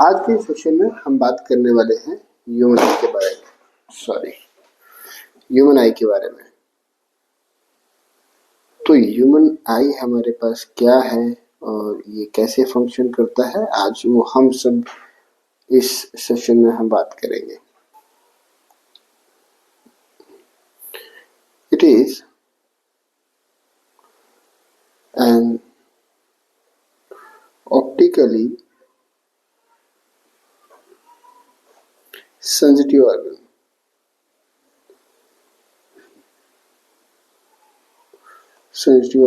आज के सेशन में हम बात करने वाले हैं ह्यूमन आई के बारे में। ह्यूमन आई के बारे में। तो ह्यूमन आई हमारे पास क्या है और ये कैसे फंक्शन करता है, आज वो हम सब इस सेशन में हम बात करेंगे। It is an optically sensitive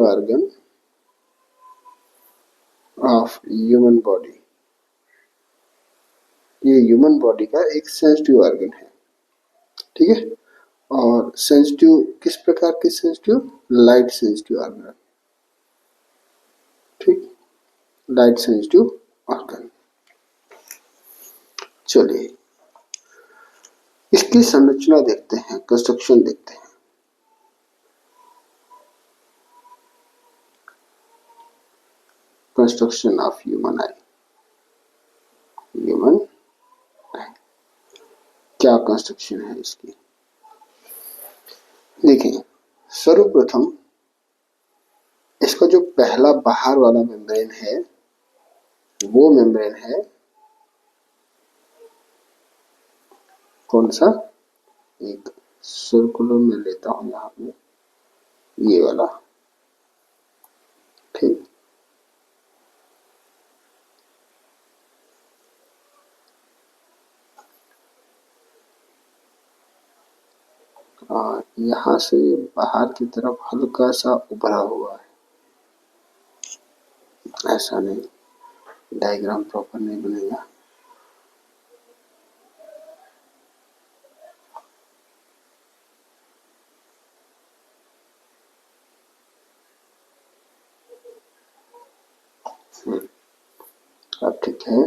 organ of human body। ये ह्यूमन बॉडी का एक सेंसिटिव ऑर्गन है, ठीक है। और सेंसिटिव किस प्रकार के सेंसिटिव? लाइट सेंसिटिव ऑर्गन, ठीक, लाइट सेंसिटिव ऑर्गन। चलिए इसकी संरचना देखते हैं, कंस्ट्रक्शन देखते हैं। Construction of human I. Human आई क्या कंस्ट्रक्शन है इसकी? देखिए, सर्वप्रथम इसका जो पहला बाहर वाला मेम्ब्रेन है वो मेम्ब्रेन है कौन सा? एक सर्कुलर में लेता हूं यहां पे, ये वाला, ठीक। और यहां से बाहर की तरफ हल्का सा उभरा हुआ है, ऐसा नहीं, डायग्राम प्रॉपर नहीं बनेगा। अब ठीक है।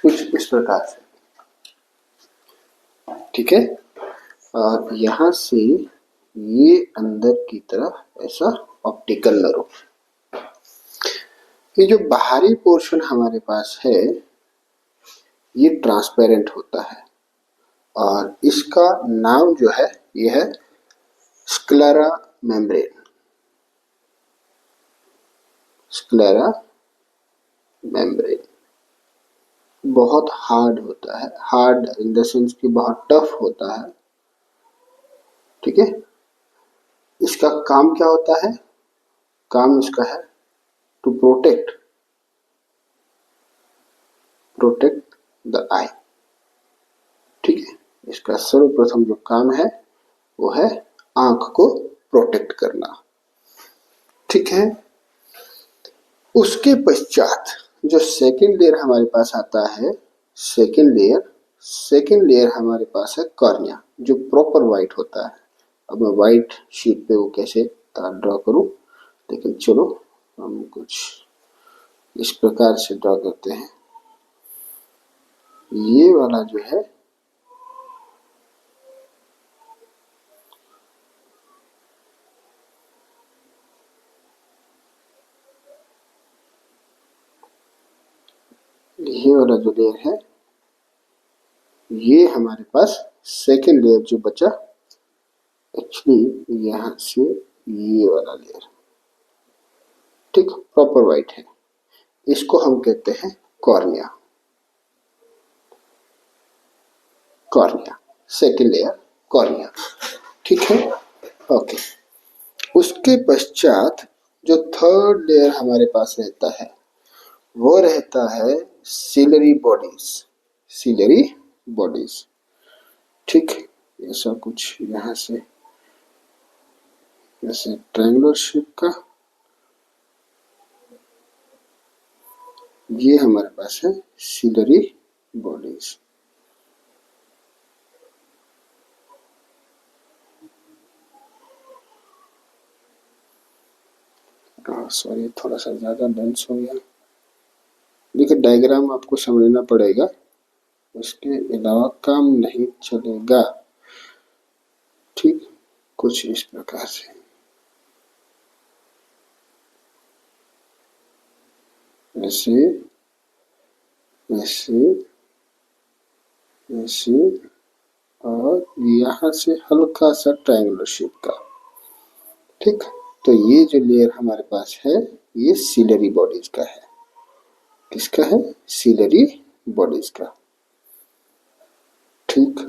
कुछ इस प्रकार से, ठीक है। और यहां से ये अंदर की तरफ ऐसा ऑप्टिकल नर्व। ये जो बाहरी पोर्शन हमारे पास है ये ट्रांसपेरेंट होता है और इसका नाम जो है ये है स्क्लेरा मेम्ब्रेन। स्क्लेरा मेम्ब्रेन बहुत हार्ड होता है, हार्ड इन द सेंस कि बहुत टफ होता है, ठीक है। इसका काम क्या होता है? काम इसका है टू प्रोटेक्ट द आई, ठीक है। इसका सर्वप्रथम जो काम है वो है आंख को प्रोटेक्ट करना, ठीक है। उसके पश्चात जो सेकेंड लेयर हमारे पास आता है, सेकेंड लेयर हमारे पास है कॉर्निया, जो प्रॉपर वाइट होता है। अब मैं वाइट शीट पे वो कैसे ड्रॉ करूं, लेकिन चलो हम कुछ इस प्रकार से ड्रॉ करते हैं। ये वाला जो है ये वाला जो लेयर है ये हमारे पास सेकेंड लेयर जो बचा, एक्चुअली यहां से ये वाला लेयर, ठीक, प्रॉपर वाइट है, इसको हम कहते हैं cornea. Cornea second layer cornea, ठीक है, ओके। उसके पश्चात जो थर्ड लेयर हमारे पास रहता है वो रहता है सिलरी बॉडीज, ठीक। ऐसा कुछ यहां से जैसे ट्रायंगुलर शेप का ये हमारे पास है सिलरी बॉडीज। सॉरी थोड़ा सा ज्यादा डेंस हो गया। देखिए डायग्राम आपको समझना पड़ेगा, उसके अलावा काम नहीं चलेगा, ठीक। कुछ इस प्रकार से ऐसे ऐसे ऐसे, और यहाँ से हल्का सा ट्रायंगुलर शेप का। ठीक, तो ये जो लेयर हमारे पास है ये सीलरी बॉडीज का है। किसका है? सीलरी बॉडीज का। ठीक,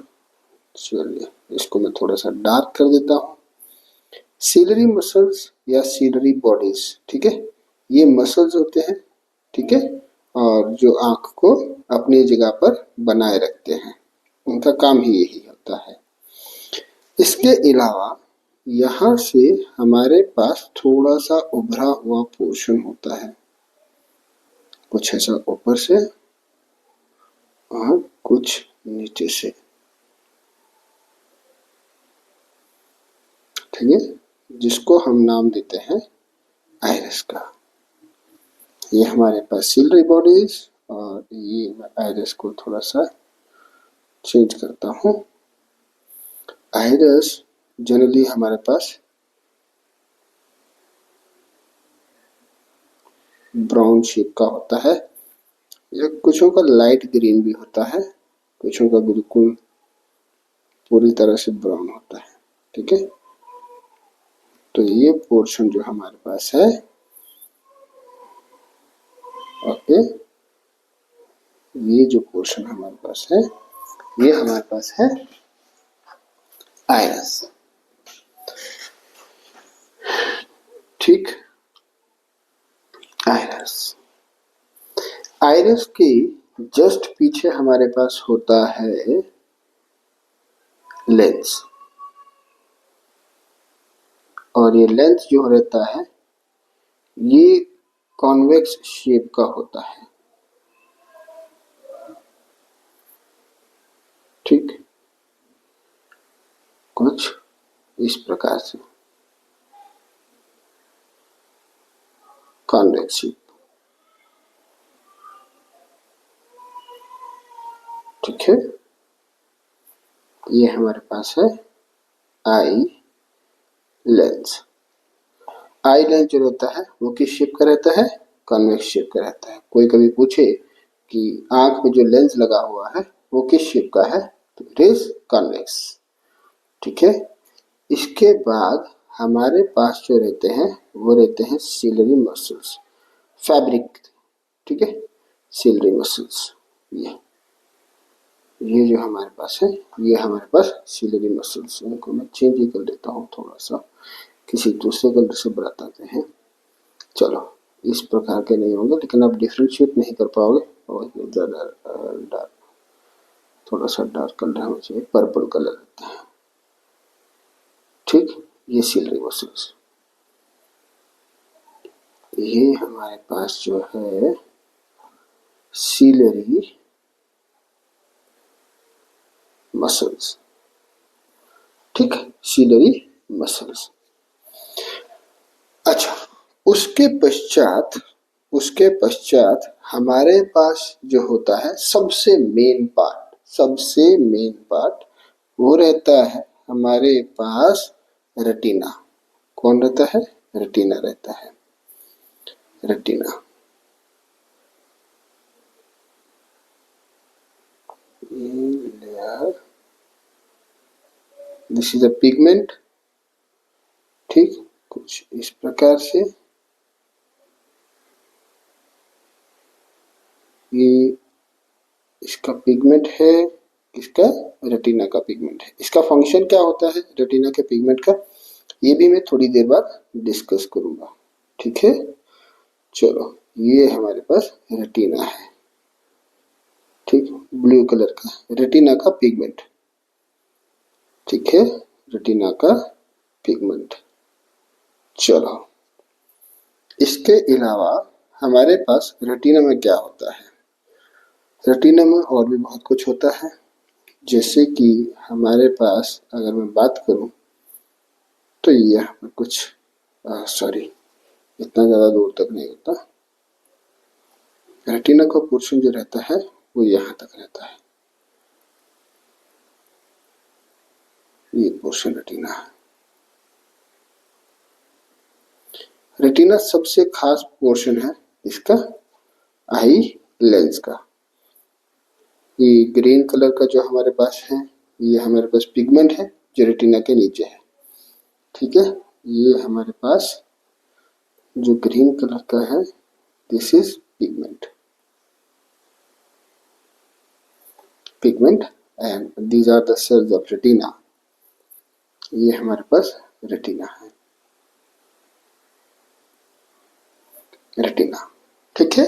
चलिए इसको मैं थोड़ा सा डार्क कर देता हूँ। सीलरी मसल्स या सीलरी बॉडीज, ठीक है, ये मसल्स होते हैं, ठीक है, और जो आंख को अपनी जगह पर बनाए रखते हैं, उनका काम ही यही होता है। इसके अलावा यहाँ से हमारे पास थोड़ा सा उभरा हुआ पोर्शन होता है, कुछ ऐसा ऊपर से और कुछ नीचे से, ठीक है, जिसको हम नाम देते हैं आइरिस का। ये हमारे पास सीलरी बॉडीज, और ये मैं आइरिस को थोड़ा सा चेंज करता हूँ। आइरिस जनरली हमारे पास ब्राउन शेप का होता है, या कुछों का लाइट ग्रीन भी होता है, कुछों का बिल्कुल पूरी तरह से ब्राउन होता है। ठीक है, तो ये पोर्शन जो हमारे पास है, ओके, ये जो पोर्शन हमारे पास है ये हमारे पास है आइरिस। ठीक, आइरिस, आइरिस के जस्ट पीछे हमारे पास होता है लेंस, और ये लेंस जो रहता है ये कॉन्वेक्स शेप का होता है। ठीक, कुछ इस प्रकार से कॉन्वेक्स शेप। ठीक है, ये हमारे पास है आई लेंस। आई लेंस जो रहता है वो किस शेप का रहता है? कॉन्वेक्स शेप का रहता है। कोई कभी पूछे कि आंख में जो लेंस लगा हुआ है वो किस शेप का है, तो इट इज कॉन्वेक्स। ठीक है, इसके बाद हमारे पास जो रहते हैं वो रहते हैं सीलरी मसल्स, फैब्रिक। ठीक है, सीलरी मसल्स, ये जो हमारे पास है ये हमारे पास सीलरी मसल्स। इनको मैं चेंज ही कर देता हूँ, थोड़ा सा किसी दूसरे कलर से बताते हैं। चलो, इस प्रकार के नहीं होंगे, लेकिन आप डिफ्रेंशिएट नहीं कर पाओगे, और ज़्यादा डार्क, थोड़ा सा डार्क कलर होना चाहिए, पर्पल कलर रहता है। ठीक, ये सीलरी मसल्स, ये हमारे पास जो है सीलरी मसल्स। ठीक, सीलरी मसल्स। अच्छा, उसके पश्चात हमारे पास जो होता है सबसे मेन पार्ट वो रहता है हमारे पास रेटिना। कौन रहता है? रेटिना रहता है। Retina, layer, this is a pigment. ठीक, कुछ इस प्रकार से ये इसका पिगमेंट है, इसका रेटिना का पिगमेंट है। इसका फंक्शन क्या होता है रेटिना के पिगमेंट का, ये भी मैं थोड़ी देर बाद डिस्कस करूंगा। ठीक है, चलो, ये हमारे पास रेटिना है। ठीक, ब्लू कलर का रेटिना का पिगमेंट। ठीक है, रेटिना का पिगमेंट। चलो, इसके अलावा हमारे पास रेटिना में क्या होता है? रेटिना में और भी बहुत कुछ होता है, जैसे कि हमारे पास अगर मैं बात करूं तो यहाँ पर कुछ सॉरी, इतना ज़्यादा दूर तक नहीं होता। रेटिना का पोर्शन जो रहता है वो यहाँ तक रहता है, ये पोर्शन रेटिना है। रेटिना सबसे खास पोर्शन है इसका, आई लेंस का। ये ग्रीन कलर का जो हमारे पास है, ये हमारे पास पिगमेंट है जो रेटिना के नीचे है। ठीक है, ये हमारे पास जो ग्रीन कलर का है, this is pigment, pigment and these are the cells of retina. ये हमारे पास रेटिना है, रेटिना। ठीक है,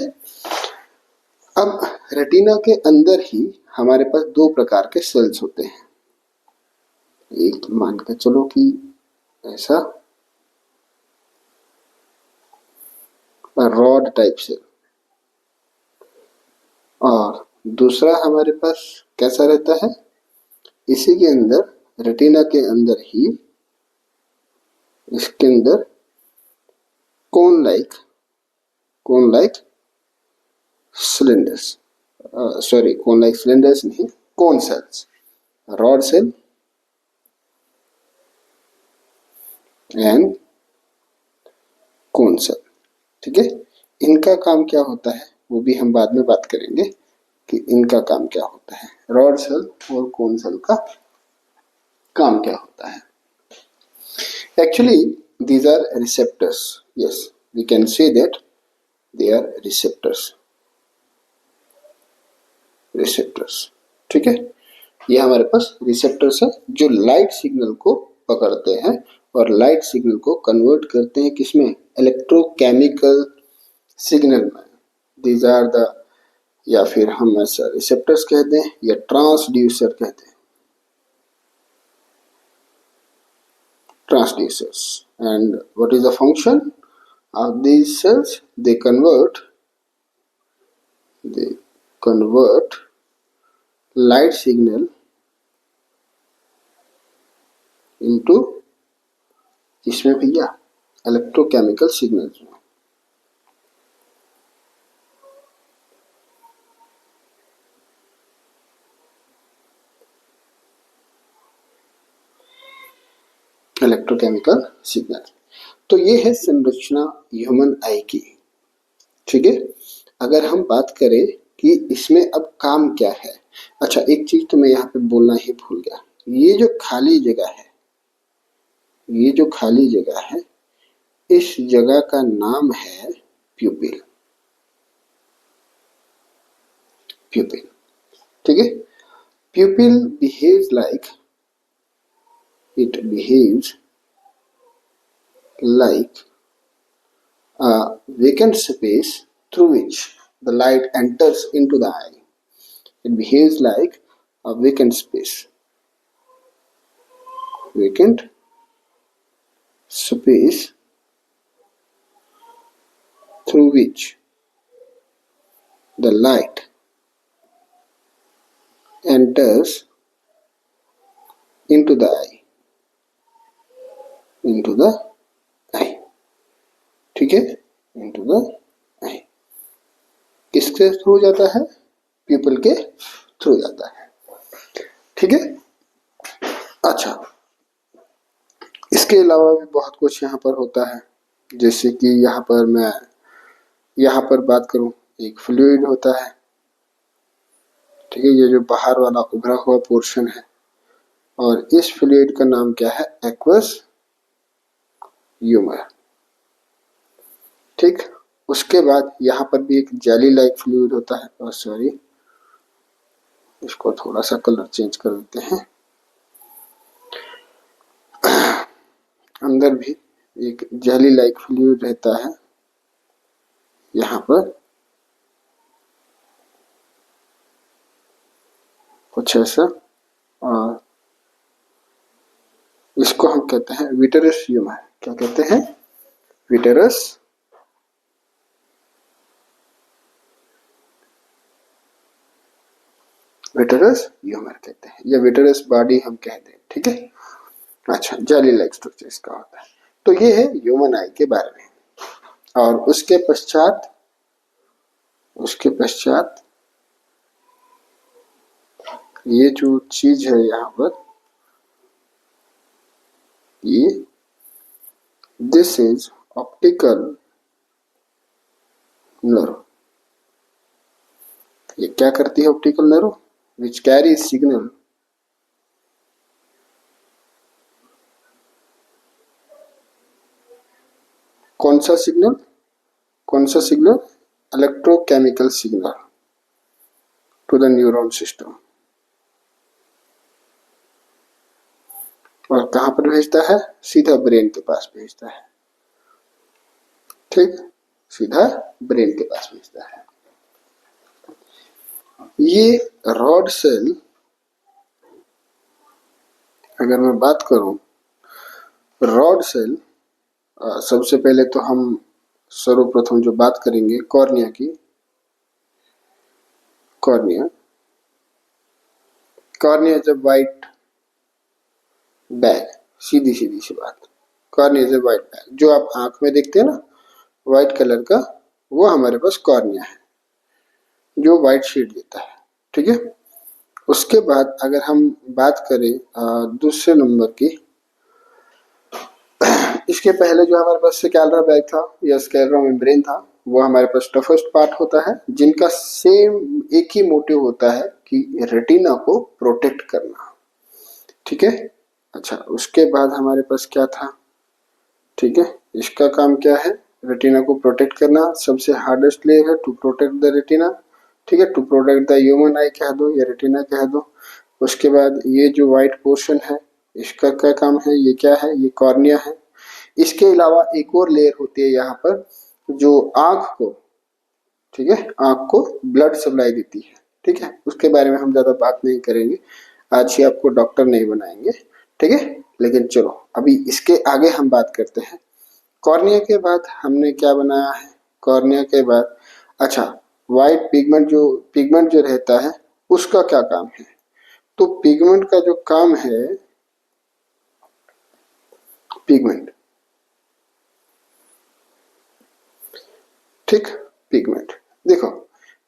अब रेटिना के अंदर ही हमारे पास दो प्रकार के सेल्स होते हैं। एक मान के चलो कि ऐसा रॉड टाइप सेल, और दूसरा हमारे पास कैसा रहता है, इसी के अंदर, रेटिना के अंदर ही, इसके अंदर cone like cylinders, sorry cone like cylinders नहीं, cone cells, rod cell and cone cell. ठीक है, इनका काम क्या होता है वो भी हम बाद में बात करेंगे कि इनका काम क्या होता है, रॉड सेल और कोन सेल का काम क्या होता है। Actually these are receptors, yes we can say that they are receptors। ठीक है, ये हमारे पास रिसेप्टर्स है जो लाइट सिग्नल को पकड़ते हैं और लाइट सिग्नल को कन्वर्ट करते हैं किसमें, इलेक्ट्रोकेमिकल सिग्नल में। दीज आर द, या फिर हम ऐसा रिसेप्टर्स कहते हैं या ट्रांसड्यूसर कहते हैं, transducers। And what is the function of these cells? They convert light signal into इसमें भैया इलेक्ट्रोकेमिकल सिग्नल्स में। Electrochemical signal. तो ये है संरचना ह्यूमन आई की। ठीक है, अगर हम बात करें कि इसमें अब काम क्या है, अच्छा एक चीज तो मैं यहाँ पे बोलना ही भूल गया, ये जो खाली जगह है, ये जो खाली जगह है, इस जगह का नाम है प्यूपिल। प्यूपिल, ठीक है, प्यूपिल behaves like, it behaves like a vacant space through which the light enters into the eye. It behaves like a vacant space, vacant space through which the light enters into the eye, into the eye। ठीक है, into the eye, किसके through जाता है, people के through जाता है। ठीक है, अच्छा इसके अलावा भी बहुत कुछ यहाँ पर होता है, जैसे कि यहाँ पर मैं यहाँ पर बात करूं, एक फ्लूइड होता है। ठीक है, ये जो बाहर वाला उभरा हुआ पोर्शन है, और इस फ्लूइड का नाम क्या है, एक्वस ह्यूमर। ठीक, उसके बाद यहाँ पर भी एक जेली लाइक फ्लूइड होता है, और सॉरी इसको थोड़ा सा कलर चेंज कर देते हैं, अंदर भी एक जेली लाइक फ्लूइड रहता है यहाँ पर, कुछ ऐसा, और इसको हम कहते हैं विटरस ह्यूमर। क्या कहते हैं, विटरस ह्यूमर कहते हैं, या विटरस बॉडी हम कहते हैं। ठीक है, अच्छा जेली लाइक स्ट्रक्चर इसका होता है। तो ये है ह्यूमन आई के बारे में। और उसके पश्चात ये जो चीज है यहाँ पर, ये दिस इज ऑप्टिकल नर्व। ये क्या करती है optical nerve? Which carry signal कौन सा सिग्नल? कौन सा signal? Electrochemical signal to the neuron system. और कहां पर भेजता है? सीधा ब्रेन के पास भेजता है। ठीक, सीधा ब्रेन के पास भेजता है। ये रॉड सेल, अगर मैं बात करूं रॉड सेल, सबसे पहले तो हम सर्वप्रथम जो बात करेंगे कॉर्निया की। Cornea, cornea is a white bag, सीधी सीधी सी बात। Cornea is a white bag, जो आप आंख में देखते हैं ना व्हाइट कलर का, वो हमारे पास कॉर्निया है जो व्हाइट शेड देता है। ठीक है, उसके बाद अगर हम बात करें दूसरे नंबर की, इसके पहले जो हमारे पास स्कैलरा बैग था या स्कैलरा मेम्ब्रेन था, वो हमारे पास टफेस्ट पार्ट होता है, जिनका सेम एक ही मोटिव होता है कि रेटिना को प्रोटेक्ट करना। ठीक है, अच्छा उसके बाद हमारे पास क्या था? ठीक है, इसका काम क्या है? रेटिना को प्रोटेक्ट करना। सबसे हार्डेस्ट लेयर है टू प्रोटेक्ट द रेटिना। ठीक है, to protect the human eye कह दो या रेटिना कह दो। उसके बाद ये जो व्हाइट पोर्शन है, इसका क्या काम है? ये क्या है? ये कॉर्निया है। इसके अलावा एक और लेयर होती है यहाँ पर जो आंख को, ठीक है, आंख को ब्लड सप्लाई देती है। ठीक है, उसके बारे में हम ज्यादा बात नहीं करेंगे, आज ही आपको डॉक्टर नहीं बनाएंगे। ठीक है, लेकिन चलो अभी इसके आगे हम बात करते हैं। कॉर्निया के बाद हमने क्या बनाया है? कॉर्निया के बाद अच्छा व्हाइट पिगमेंट जो रहता है उसका क्या काम है? तो पिगमेंट का जो काम है, पिगमेंट, ठीक, पिगमेंट देखो,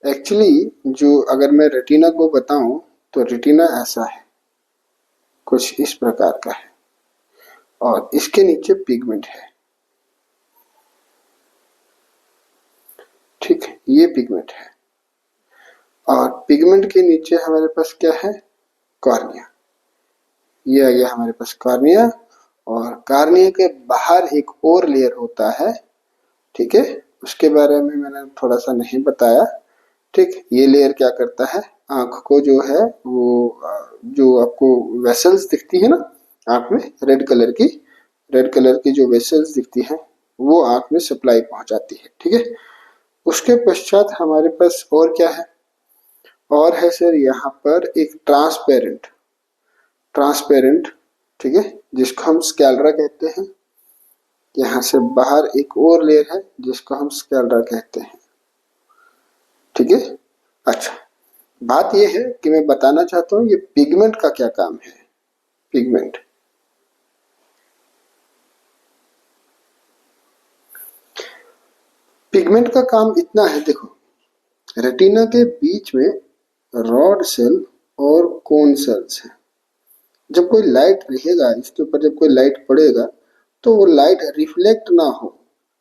एक्चुअली जो अगर मैं रेटिना को बताऊं तो रेटिना ऐसा है, कुछ इस प्रकार का है, और इसके नीचे पिगमेंट है। ठीक, ये पिगमेंट है, और पिगमेंट के नीचे हमारे पास क्या है? कॉर्निया। ये आ गया हमारे पास कॉर्निया, और कॉर्निया के बाहर एक और लेयर होता है। ठीक है, उसके बारे में मैंने थोड़ा सा नहीं बताया। ठीक, ये लेयर क्या करता है? आंख को जो है वो जो आपको वेसल्स दिखती है ना आंख में, रेड कलर की जो वेसल्स दिखती है वो आंख में सप्लाई पहुंचाती है। ठीक है, उसके पश्चात हमारे पास और क्या है? और है सर यहाँ पर एक ट्रांसपेरेंट, ट्रांसपेरेंट, ठीक है, जिसको हम स्कैलरा कहते हैं। यहाँ से बाहर एक और लेयर है जिसको हम स्कैलरा कहते हैं। ठीक है, अच्छा बात यह है कि मैं बताना चाहता हूं ये पिगमेंट का क्या काम है। पिगमेंट, पिगमेंट का काम इतना है, देखो रेटिना के बीच में रॉड सेल और कोन सेल्स है। जब कोई लाइट रहेगा इसके ऊपर, जब कोई लाइट पड़ेगा तो वो लाइट रिफ्लेक्ट ना हो,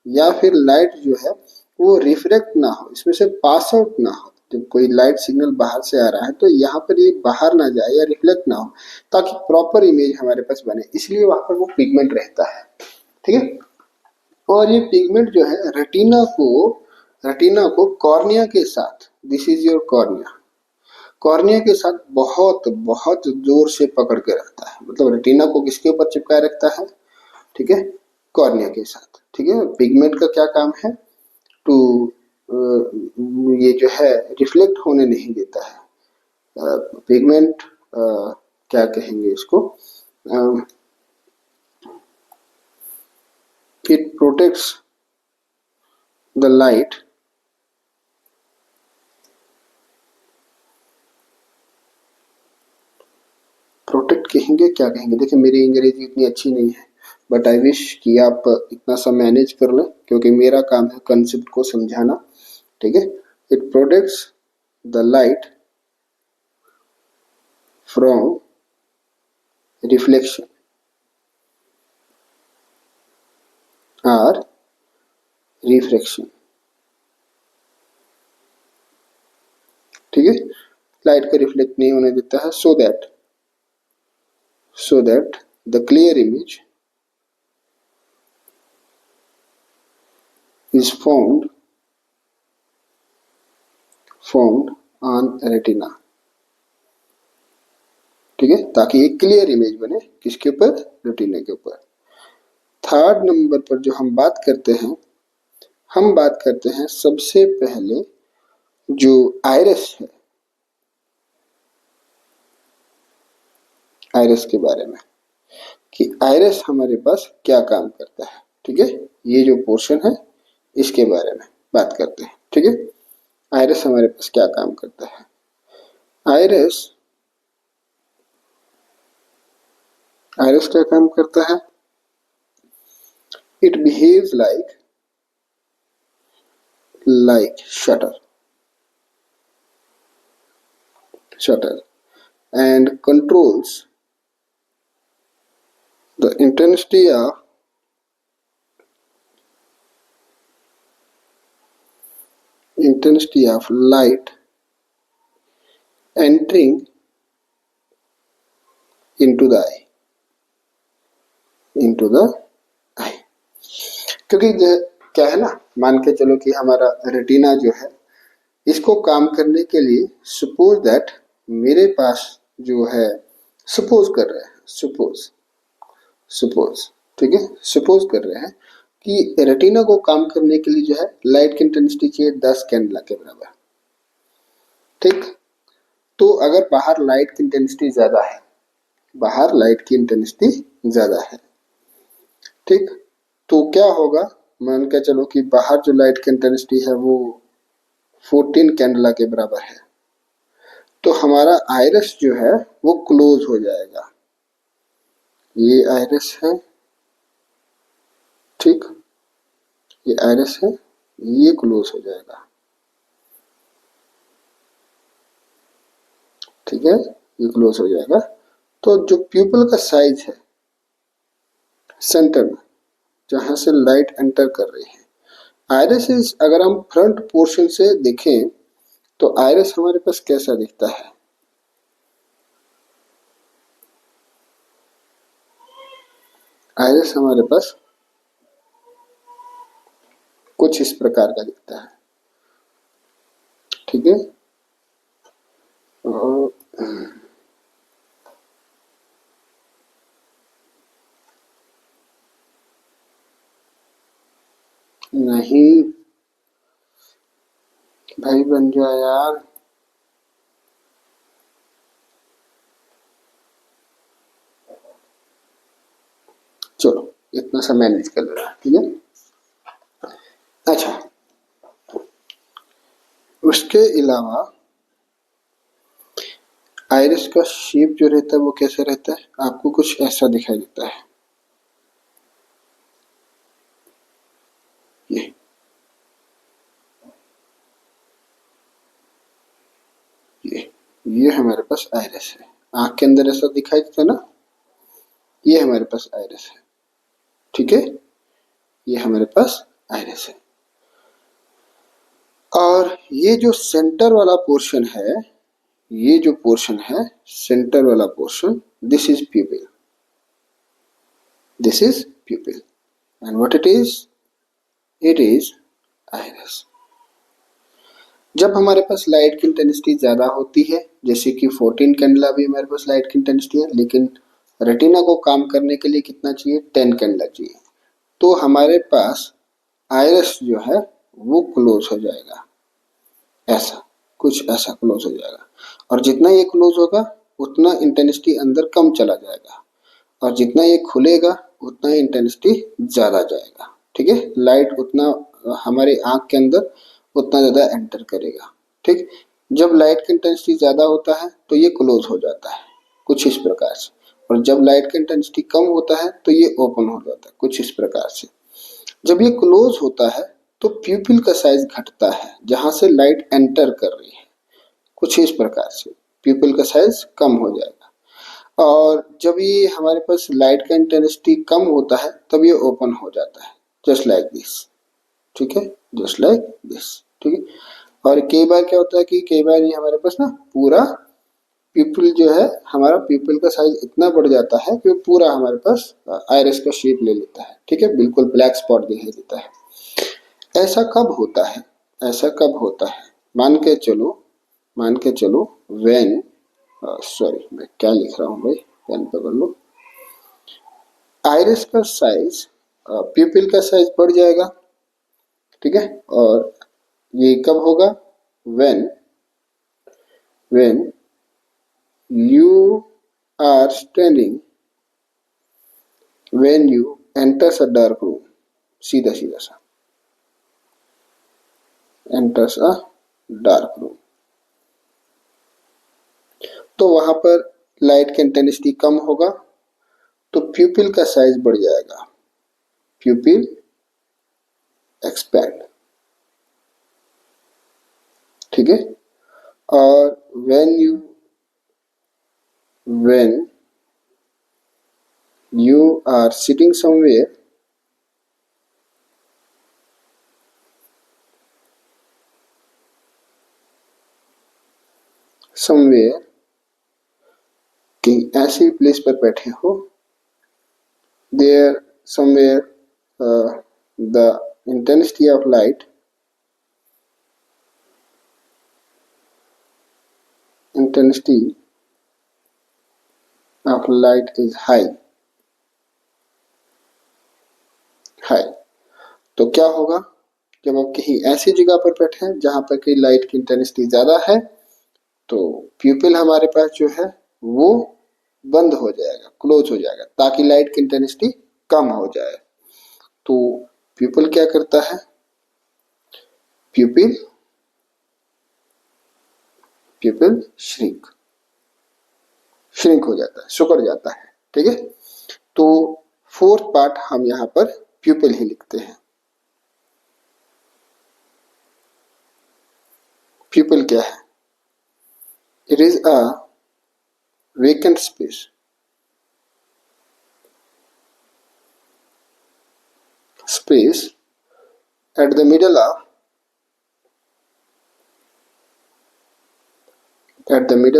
या फिर लाइट जो है वो रिफ्रैक्ट ना हो, इसमें से पास आउट ना हो। जब कोई लाइट सिग्नल बाहर से आ रहा है तो यहाँ पर ये बाहर ना जाए या रिफ्लेक्ट ना हो, ताकि प्रॉपर इमेज हमारे पास बने, इसलिए वहां पर वो पिगमेंट रहता है। ठीक है, और ये पिगमेंट जो है रेटिना को कॉर्निया के साथ, this is your cornea, cornea के साथ बहुत बहुत जोर से पकड़ के रखता है। मतलब रेटिना को किसके ऊपर चिपकाए रखता है? ठीक है, कॉर्निया के साथ। ठीक है, पिगमेंट का क्या काम है? टू ये जो है रिफ्लेक्ट होने नहीं देता है। पिगमेंट क्या कहेंगे इसको? It protects the light protect कहेंगे, क्या कहेंगे? देखिए मेरी अंग्रेजी इतनी अच्छी नहीं है, बट आई विश कि आप इतना सा मैनेज कर लें, क्योंकि मेरा काम है कंसेप्ट को समझाना। ठीक है, it protects the light from reflection और रिफ्रैक्शन। ठीक है, लाइट को रिफ्लेक्ट नहीं होने देता है, so that the clear image is formed on retina। ठीक है, ताकि एक क्लियर इमेज बने किसके ऊपर, रेटिना के ऊपर। थर्ड नंबर पर जो हम बात करते हैं सबसे पहले जो आइरिस है, आइरिस के बारे में कि आइरिस हमारे पास क्या काम करता है। ठीक है, ये जो पोर्शन है इसके बारे में बात करते हैं। ठीक है, आइरिस हमारे पास क्या काम करता है। आइरिस क्या काम करता है, it behaves like shutter and controls the intensity of light entering into the eye। क्योंकि क्या है ना, मान के चलो कि हमारा रेटिना जो है, इसको काम करने के लिए सपोज दैट मेरे पास जो है, सपोज कर रहे हैं, ठीक है, सपोज कर रहे हैं कि रेटिना को काम करने के लिए जो है लाइट की इंटेंसिटी चाहिए 10 कैंडेला के बराबर। ठीक, तो अगर बाहर लाइट की इंटेंसिटी ज्यादा है, ठीक, तो क्या होगा, मान के चलो कि बाहर जो लाइट की इंटेंसिटी है वो 14 कैंडेला के बराबर है, तो हमारा आइरिस जो है वो क्लोज हो जाएगा। ये आइरिस है, ठीक, ये आइरिस है, ये क्लोज हो जाएगा। ठीक है, ये क्लोज हो जाएगा। तो जो प्यूपल का साइज है सेंटर में जहां से लाइट एंटर कर रही है, आइरिस अगर हम फ्रंट पोर्शन से देखें तो आइरिस हमारे पास कैसा दिखता है। आइरिस हमारे पास कुछ इस प्रकार का दिखता है। ठीक है, नहीं भाई, बन जा यार। चलो इतना सा मैनेज कर ले रहा। ठीक है, अच्छा, उसके अलावा आइरिस का शेप जो रहता है वो कैसा रहता है, आपको कुछ ऐसा दिखाई देता है। ये हमारे पास आइरिस है, आंख के अंदर ऐसा दिखाई देता है ना, ये हमारे पास आइरिस है। ठीक है, ये हमारे पास आइरिस है। और ये जो सेंटर वाला पोर्शन है, ये जो पोर्शन है सेंटर वाला portion, this is प्यूपिल, and what it is iris. जब हमारे पास लाइट की इंटेंसिटी ज्यादा होती है, जैसे कि 14 कैंडेला भी हमारे पास लाइट की इंटेंसिटी है, लेकिन रेटिना को काम करने के लिए कितना चाहिए, 10 कैंडेला चाहिए, तो हमारे पास आइरिस जो है वो क्लोज हो जाएगा, ऐसा कुछ ऐसा क्लोज हो जाएगा। और जितना ये क्लोज होगा उतना इंटेंसिटी अंदर कम चला जाएगा, और जितना ये खुलेगा उतना इंटेंसिटी ज्यादा जाएगा। ठीक है, लाइट उतना हमारे आंख के अंदर उतना ज्यादा एंटर करेगा। ठीक, जब लाइट का इंटेंसिटी ज्यादा होता है तो ये क्लोज हो जाता है कुछ इस प्रकार से, और जब लाइट का इंटेंसिटी कम होता है तो ये ओपन हो जाता है कुछ इस प्रकार से। जब ये क्लोज होता है तो प्यूपिल का साइज घटता है, जहां से लाइट एंटर कर रही है, कुछ इस प्रकार से प्यूपिल का साइज कम हो जाएगा। और जब ये हमारे पास लाइट का इंटेंसिटी कम होता है तब ये ओपन हो जाता है, जस्ट लाइक दिस। ठीक है, जस्ट लाइक दिस। ठीक है, और कई बार क्या होता है कि कई बार ये हमारे पास ना पूरा प्यूपिल जो है, हमारा प्यूपिल का साइज इतना बढ़ जाता है कि वो पूरा हमारे पास आइरिस का शेप ले लेता है, ठीक है, बिल्कुल ब्लैक स्पॉट दिखाई देता है। ऐसा कब होता है, ऐसा कब होता है? मान के चलो व्हेन, सॉरी मैं क्या लिख रहा हूँ भाई, पेन पकड़ लो। आइरिस का साइज, प्यूपिल का साइज बढ़ जाएगा, ठीक है, और ये कब होगा? When you are standing, when you enters a dark room, सीधा सीधा सा enters a dark room, तो वहां पर लाइट की इंटेंसिटी कम होगा, तो प्यूपिल का साइज बढ़ जाएगा, प्यूपिल एक्सपैंड, ठीक है। और when you are sitting somewhere, कहीं ऐसी प्लेस पर बैठे हो, there somewhere the intensity of light is high, तो क्या होगा? जब आप कहीं ऐसी जगह पर बैठे हैं जहां पर कि लाइट की इंटेंसिटी ज्यादा है, तो प्यूपिल हमारे पास जो है वो बंद हो जाएगा, क्लोज हो जाएगा, ताकि लाइट की इंटेंसिटी कम हो जाए। तो प्यूपिल क्या करता है? प्यूपिल श्रिंक हो जाता है, सिकुड़ जाता है, ठीक है। तो फोर्थ पार्ट हम यहाँ पर प्यूपिल ही लिखते हैं। प्यूपिल क्या है? It is a vacant space at the middle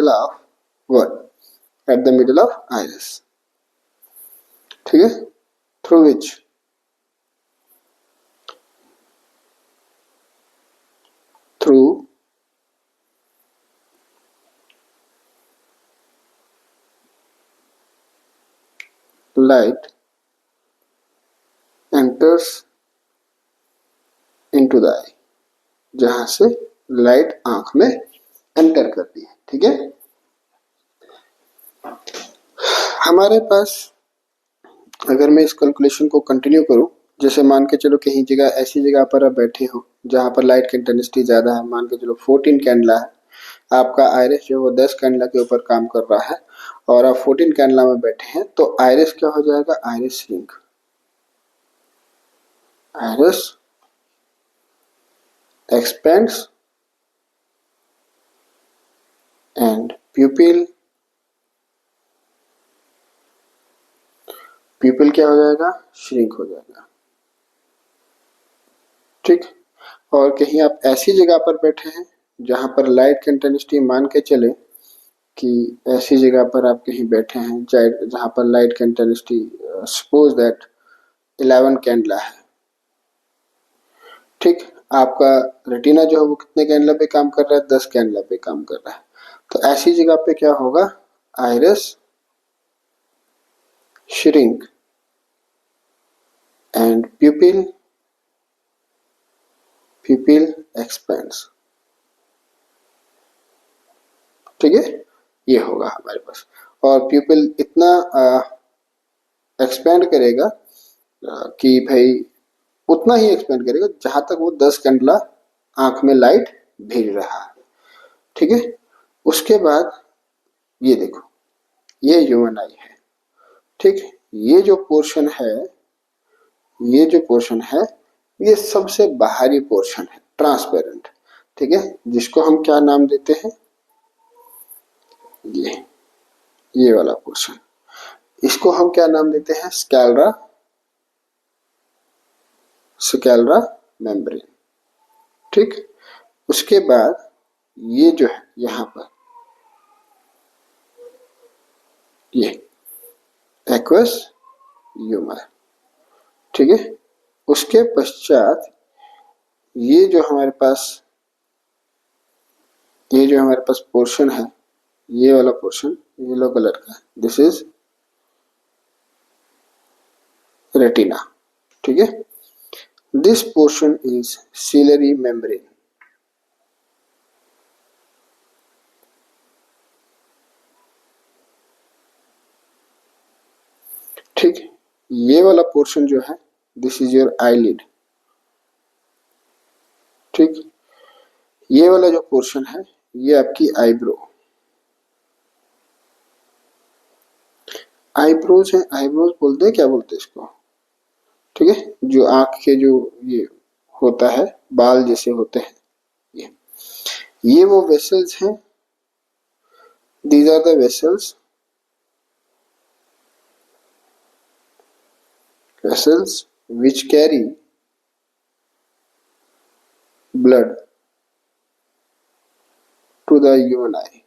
of what? At the middle of iris, ठीक है, through which light enters into the eye, जहां से लाइट आंख में एंटर करती है, ठीक है। हमारे पास अगर मैं इस कैलकुलेशन को कंटिन्यू करूं, जैसे मान के चलो कहीं जगह ऐसी जगह पर आप बैठे हो जहां पर लाइट की इंटेंसिटी ज्यादा है, मान के चलो 14 कैंडला है, आपका आइरिस जो वो 10 कैंडला के ऊपर काम कर रहा है और आप 14 कैंडला में बैठे हैं, तो आइरिस क्या हो जाएगा? Iris shrink, iris expands and pupil क्या हो जाएगा? श्रिंक हो जाएगा, ठीक। और कहीं आप ऐसी जगह पर बैठे हैं जहां पर लाइट की इंटेंसिटी, मान के चले कि ऐसी जगह पर आप कहीं बैठे हैं जहां पर लाइट की इंटेंसिटी सपोज दैट 11 कैंडला है, ठीक। आपका रेटिना जो है वो कितने कैंडला पे काम कर रहा है? 10 कैंडला पे काम कर रहा है। तो ऐसी जगह पे क्या होगा? आइरिस श्रिंक एंड प्यूपिल एक्सपेंड्स, ठीक है, ये होगा हमारे पास। और प्यूपिल इतना एक्सपेंड करेगा कि भाई उतना ही एक्सपेंड करेगा जहां तक वो 10 कैंडला आंख में लाइट भेज रहा है, ठीक है। उसके बाद ये देखो, ये ह्यूमन आई है, ठीक। ये जो पोर्शन है ये सबसे बाहरी पोर्शन है, ट्रांसपेरेंट, ठीक है, जिसको हम क्या नाम देते हैं? ये वाला पोर्शन, इसको हम क्या नाम देते हैं? स्कैलरा मेम्ब्रेन, ठीक। उसके बाद ये जो है यहाँ पर ये एक्वस ह्यूमर, ठीक है। उसके पश्चात ये जो हमारे पास पोर्शन है, ये वाला पोर्शन येलो कलर का, दिस इज रेटिना, ठीक है। This portion is ciliary membrane, ठीक। ये वाला पोर्शन जो है दिस इज योर आईलिड, ठीक। ये वाला जो पोर्शन है ये आपकी आईब्रो, आईब्रोज है, आईब्रोज बोलते हैं, क्या बोलते हैं इसको, ठीक है। जो आंख के जो ये होता है बाल जैसे होते हैं, ये वो वेसल्स हैं, these are the vessels which carry blood to the human eye,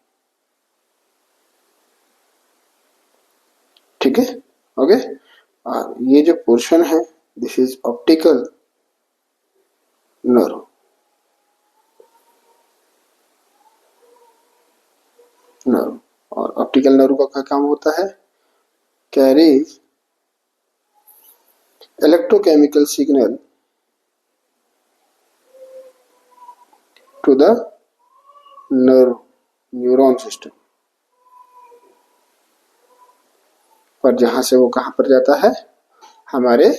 ठीक है, ओके। और ये जो पोर्शन है दिस इज ऑप्टिकल नर्व, और ऑप्टिकल नर्व का क्या काम होता है, carries electrochemical signal to the neuron system, पर जहां से वो कहां पर जाता है, हमारे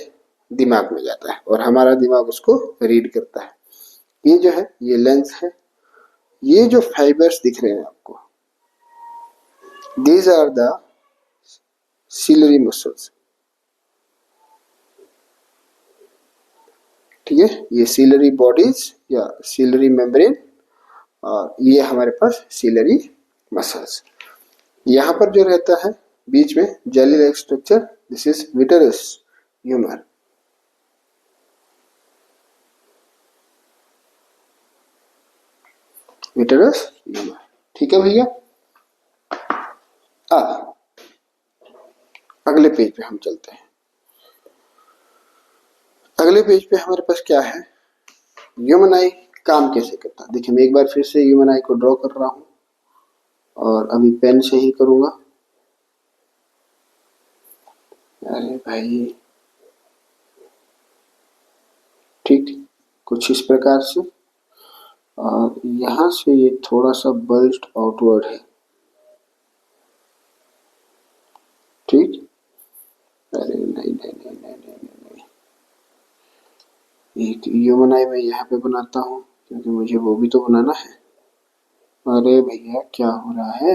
दिमाग में जाता है और हमारा दिमाग उसको रीड करता है। ये जो है ये लेंस है, ये जो फाइबर्स दिख रहे हैं आपको, these are the ciliary muscles, ठीक है। ये सीलरी बॉडीज या सीलरी मेम्ब्रेन, और ये हमारे पास सीलरी मसल्स। यहाँ पर जो रहता है बीच में jelly like structure, this is vitreous humour, vitreous humour, ठीक है भैया। अगले पेज पे हम चलते हैं। अगले पेज पे हमारे पास क्या है, ह्यूमन आई काम कैसे करता है। देखिए मैं एक बार फिर से ह्यूमन आई को ड्रॉ कर रहा हूं और अभी पेन से ही करूंगा। अरे भाई, ठीक, कुछ इस प्रकार से, और यहां से ये थोड़ा सा बल्स्ट आउटवर्ड है, ठीक। अरे नहीं नहीं नहीं नहीं नहीं नहीं, एक ह्यूमन आई मैं यहाँ पे बनाता हूँ क्योंकि मुझे वो भी तो बनाना है। अरे भैया क्या हो रहा है,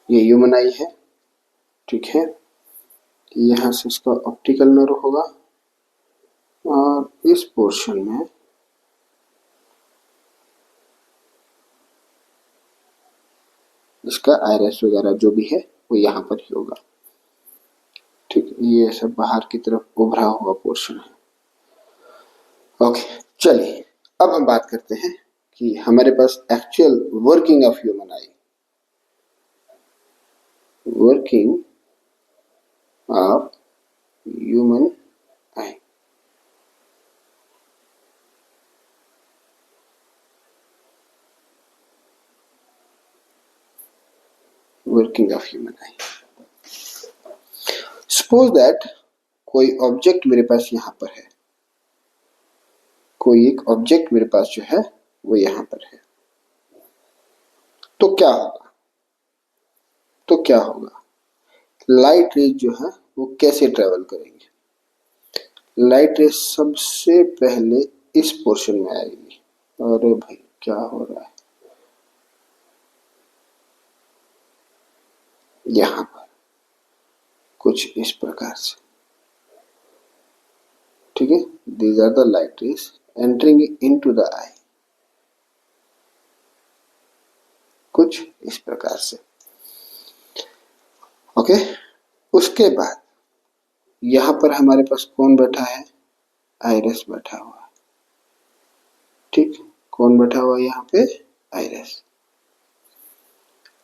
ये ह्यूमन आई है, ठीक है। यहाँ से इसका ऑप्टिकल नर्व होगा और इस पोर्शन में इसका आयरस वगैरह जो भी है वो यहाँ पर ही होगा, ठीक। ये सब बाहर की तरफ उभरा हुआ पोर्शन है, ओके। चलिए अब हम बात करते हैं कि हमारे पास actual working of human eye, working of human eye. Working of human eye, suppose that कोई ऑब्जेक्ट मेरे पास यहां पर है, कोई एक ऑब्जेक्ट मेरे पास जो है वो यहां पर है, तो क्या होगा, लाइट रेज जो है वो कैसे ट्रेवल करेंगे। लाइट रेज सबसे पहले इस पोर्शन में आएगी। अरे भाई क्या हो रहा है, यहां पर कुछ इस प्रकार से, ठीक है। These are the light rays entering into the eye, कुछ इस प्रकार से, ओके। उसके बाद यहां पर हमारे पास कौन बैठा है, आइरिस बैठा हुआ है, ठीक, कौन बैठा हुआ है यहाँ पे? आइरिस।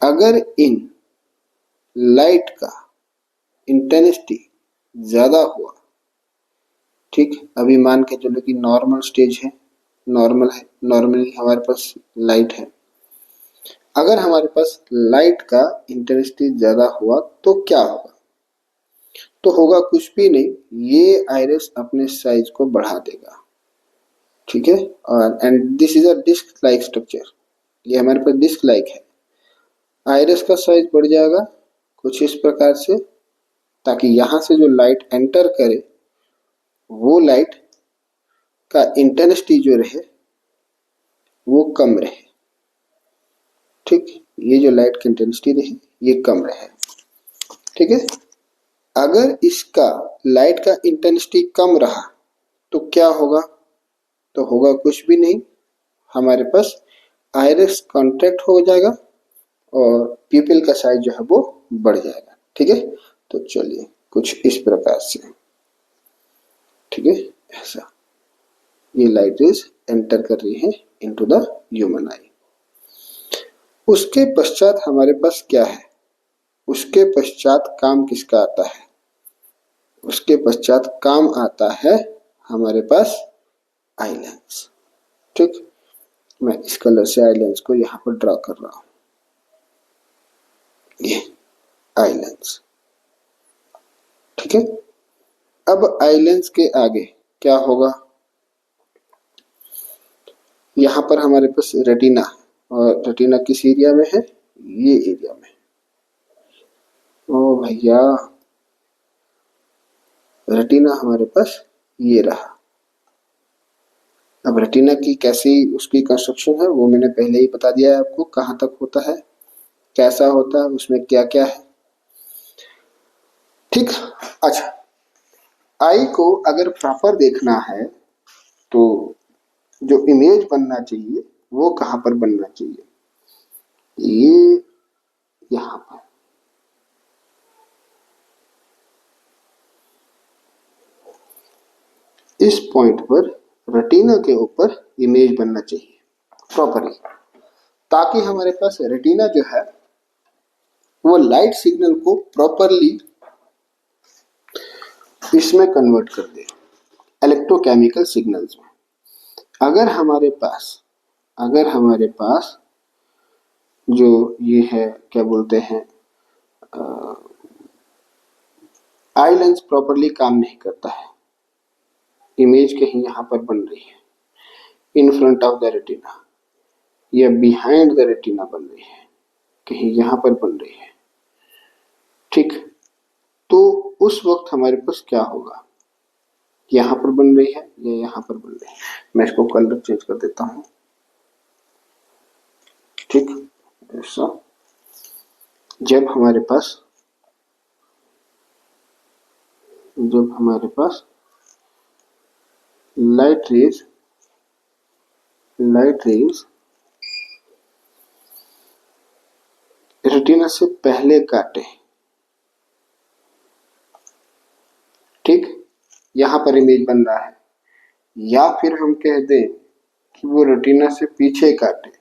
अगर इन लाइट का इंटेंसिटी ज्यादा हुआ, ठीक, अभी मान के चलो कि नॉर्मल स्टेज है, नॉर्मल है, नॉर्मली हमारे पास लाइट है। अगर हमारे पास लाइट का इंटेंसिटी ज्यादा हुआ तो क्या होगा? तो होगा कुछ भी नहीं, ये आइरिस अपने साइज को बढ़ा देगा, ठीक है। और and this is a disc like structure, ये हमारे पास डिस्क लाइक है। आइरिस का साइज बढ़ जाएगा कुछ इस प्रकार से, ताकि यहां से जो लाइट एंटर करे वो लाइट का इंटेंसिटी जो रहे वो कम रहे, ठीक, ये जो लाइट की इंटेंसिटी रहे ये कम रहे, ठीक है। अगर इसका लाइट का इंटेंसिटी कम रहा तो क्या होगा? तो होगा कुछ भी नहीं, हमारे पास आइरिस कॉन्ट्रैक्ट हो जाएगा और प्यूपिल का साइज जो है वो बढ़ जाएगा, ठीक है। तो चलिए कुछ इस प्रकार से, ठीक है, ऐसा ये लाइट रेज एंटर कर रही है इनटू द ह्यूमन आई। उसके पश्चात हमारे पास क्या है? उसके पश्चात काम किसका आता है? उसके पश्चात काम आता है हमारे पास आई लेंस, ठीक। मैं इस कलर से आई लेंस को यहां पर ड्रॉ कर रहा हूं, ये आई लेंस, ठीक है। अब आई लेंस के आगे क्या होगा? यहां पर हमारे पास रेटिना, और रेटिना किस एरिया में है? ये एरिया में। ओ भैया, रेटिना हमारे पास ये रहा। अब रेटिना की कैसी उसकी कंस्ट्रक्शन है वो मैंने पहले ही बता दिया है आपको, कहां तक होता है, कैसा होता है, उसमें क्या क्या है, ठीक। अच्छा, आई को अगर प्रॉपर देखना है तो जो इमेज बनना चाहिए वो कहां पर बनना चाहिए? ये यहां पर, इस पॉइंट पर रेटिना के ऊपर इमेज बनना चाहिए प्रॉपरली, ताकि हमारे पास रेटिना जो है वो लाइट सिग्नल को प्रॉपरली इसमें कन्वर्ट कर दे, इलेक्ट्रोकेमिकल सिग्नल्स में। अगर हमारे पास जो ये है क्या बोलते हैं, आई लेंस प्रॉपरली काम नहीं करता है, इमेज कहीं यहां पर बन रही है इन फ्रंट ऑफ द रेटिना या बिहाइंड द रेटिना बन रही है, कहीं यहां पर बन रही है, ठीक। तो उस वक्त हमारे पास क्या होगा? यहां पर बन रही है या यहां पर बन रही है? मैं इसको कलर चेंज कर देता हूं, ठीक, ऐसा। जब हमारे पास लाइट रेज रेटिना से पहले काटे, ठीक, यहां पर इमेज बन रहा है, या फिर हम कह दें कि वो रेटिना से पीछे काटे,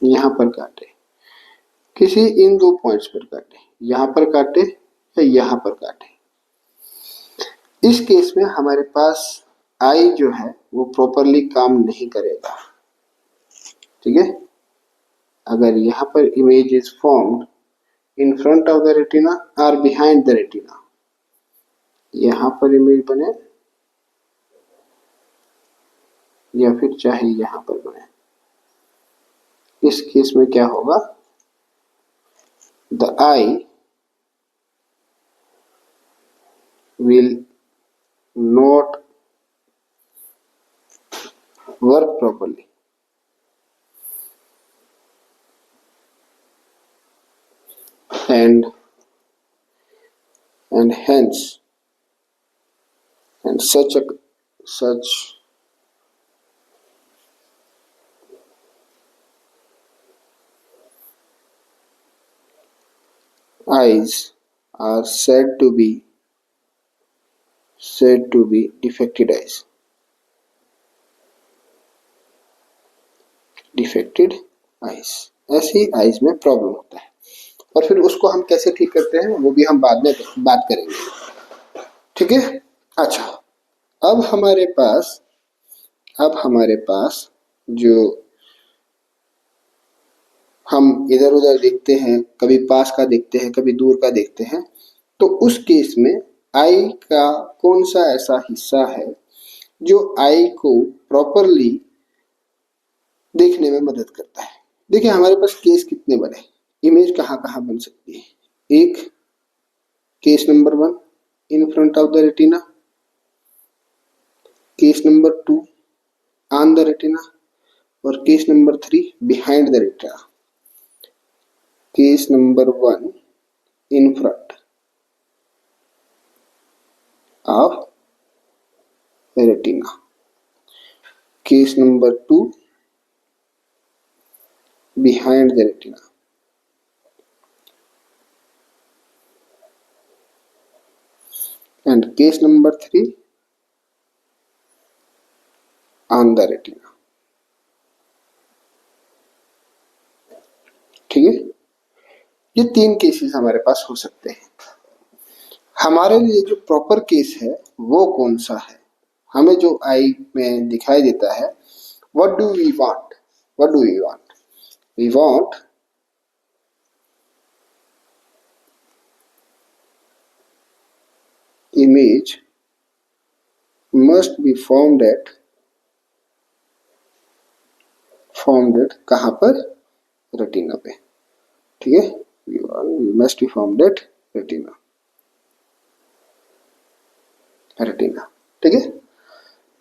यहां पर काटे, किसी इन दो पॉइंट्स पर काटे, यहां पर काटे या यहां पर काटे। इस केस में हमारे पास आई जो है वो प्रॉपरली काम नहीं करेगा, ठीक है। अगर यहां पर image is formed in front of the retina और बिहाइंड द रेटिना, यहां पर इमेज बने या फिर चाहे यहां पर बने, इस केस में क्या होगा? The I will not work properly, and hence and such eyes are said to be defected eyes. Defected eyes, ऐसी आइज में प्रॉब्लम होता है और फिर उसको हम कैसे ठीक करते हैं वो भी हम बाद में बात करेंगे, ठीक है। अच्छा, अब हमारे पास जो हम इधर उधर देखते हैं, कभी पास का देखते हैं, कभी दूर का देखते हैं, तो उस केस में आई का कौन सा ऐसा हिस्सा है जो आई को प्रॉपरली देखने में मदद करता है। देखिए हमारे पास केस कितने बने, इमेज कहाँ कहाँ बन सकती है। एक, case number 1 in front of the retina, case number 2 on the retina, और case number 3 behind the retina. Case number 1 in front of retina, case number 2 behind the retina, and case number 3 on the retina। ठीक है, ये 3 cases हमारे पास हो सकते हैं। हमारे लिए जो प्रॉपर केस है वो कौन सा है, हमें जो आई में दिखाई देता है, what do we want? We want image must be formed at कहाँ पर, रेटिना पे, ठीक है। we must be formed at retina, ठीक है।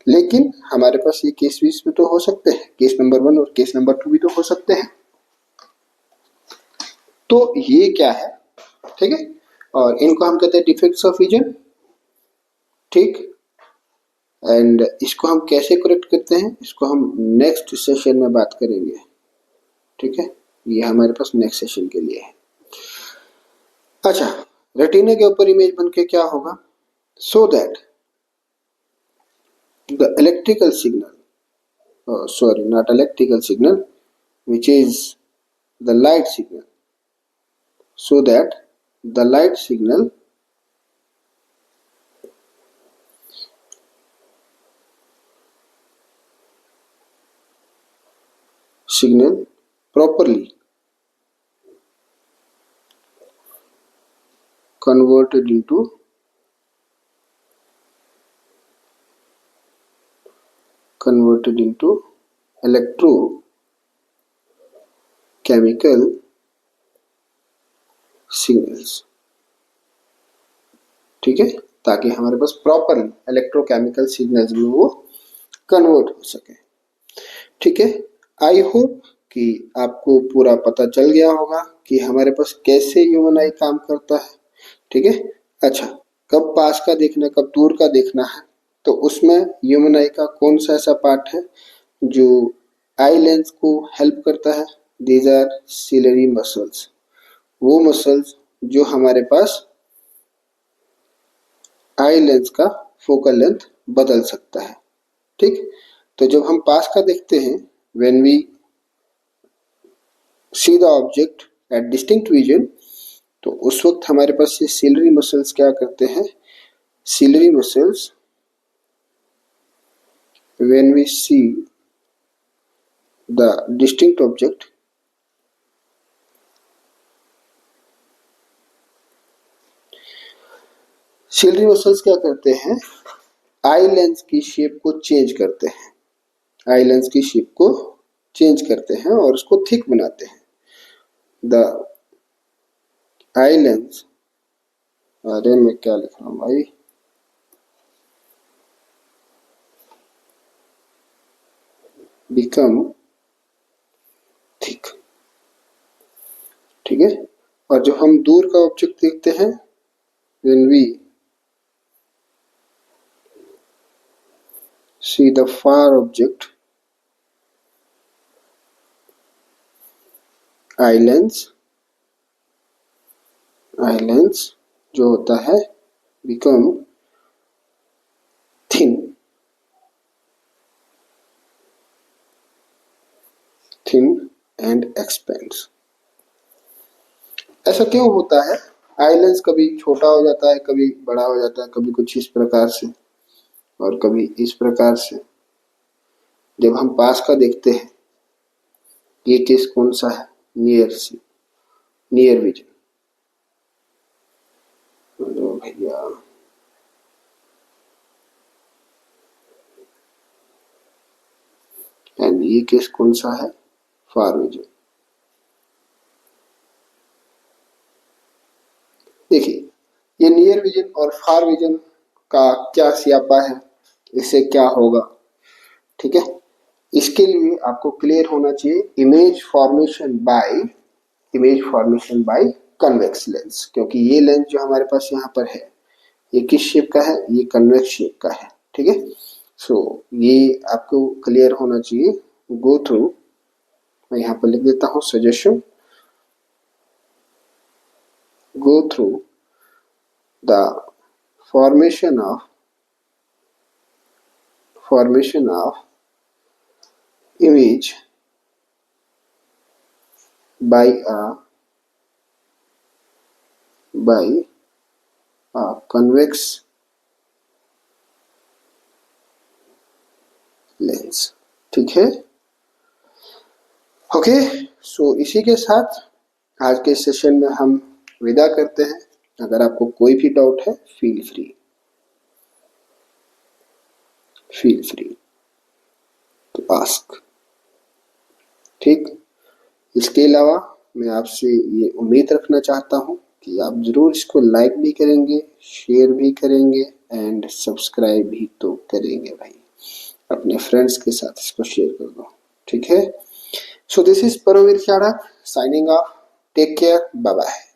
लेकिन हमारे पास ये केस भी तो हो सकते हैं, केस नंबर 1 और केस नंबर 2 भी तो हो सकते हैं। तो ये क्या है, ठीक है, और इनको हम कहते हैं डिफेक्ट्स ऑफ विजन, ठीक। एंड इसको हम कैसे करेक्ट करते हैं, इसको हम नेक्स्ट सेशन में बात करेंगे, ठीक है। ये हमारे पास नेक्स्ट सेशन के लिए है। अच्छा, रेटिना के ऊपर इमेज बनके क्या होगा, so that the electrical signal, not electrical signal, which is the light signal, so that the light signal properly converted into electrochemical signals, ठीक है, ताकि हमारे पास प्रॉपरली इलेक्ट्रोकेमिकल सिग्नल्स में वो कन्वर्ट हो सके, ठीक है। आई होप कि आपको पूरा पता चल गया होगा कि हमारे पास कैसे ह्यूमन आई काम करता है, ठीक है। अच्छा, कब पास का देखना, कब दूर का देखना है, तो उसमें ह्यूमन आई का कौन सा ऐसा पार्ट है जो आई लेंस को हेल्प करता है, दीज आर सिलरी मसल्स, वो मसल्स जो हमारे पास आई लेंस का फोकल लेंथ बदल सकता है, ठीक। तो जब हम पास का देखते हैं, when we see the object at distinct vision, तो उस वक्त हमारे पास ये सिलरी मसल्स क्या करते हैं, ciliary muscles when we see the distinct object, ciliary muscles क्या करते हैं, आई लेंस की शेप को चेंज करते हैं, आई लेंस की शेप को चेंज करते हैं और उसको थिक बनाते हैं। द आई लेंस, अरे मैं क्या लिख रहा हूं भाई, बिकम थिक, ठीक है। और जब हम दूर का ऑब्जेक्ट देखते हैं, when we see the far object, eye lens जो होता है बिकम थिन एंड एक्सपेंड्स। ऐसा क्यों होता है? आई लेंस कभी छोटा हो जाता है, कभी बड़ा हो जाता है, कभी कुछ इस प्रकार से और कभी इस प्रकार से। जब हम पास का देखते हैं, ये केस कौन सा है? Near vision. भैया एंड ये केस कौन सा है? Far vision. देखिए, ये नियर विजन और फार विजन का क्या स्यापा है, इससे क्या होगा? ठीक है, इसके लिए आपको क्लियर होना चाहिए image formation by convex lens. क्योंकि ये लेंस जो हमारे पास यहाँ पर है, ये किस शेप का है? ये कन्वेक्स शेप का है। ठीक है, सो ये आपको क्लियर होना चाहिए। गो थ्रू, मैं यहाँ पर लिख देता हूँ suggestion, go through the formation of image by a convex lens। ठीक है, ओके। सो इसी के साथ आज के सेशन में हम विदा करते हैं। अगर आपको कोई भी डाउट है, फील फ्री टू आस्क। ठीक, इसके अलावा मैं आपसे ये उम्मीद रखना चाहता हूँ कि आप जरूर इसको लाइक भी करेंगे, शेयर भी करेंगे एंड सब्सक्राइब भी तो करेंगे भाई। अपने फ्रेंड्स के साथ इसको शेयर कर दो। ठीक है, so this is Paramvir Chadak signing off. Take care, bye bye.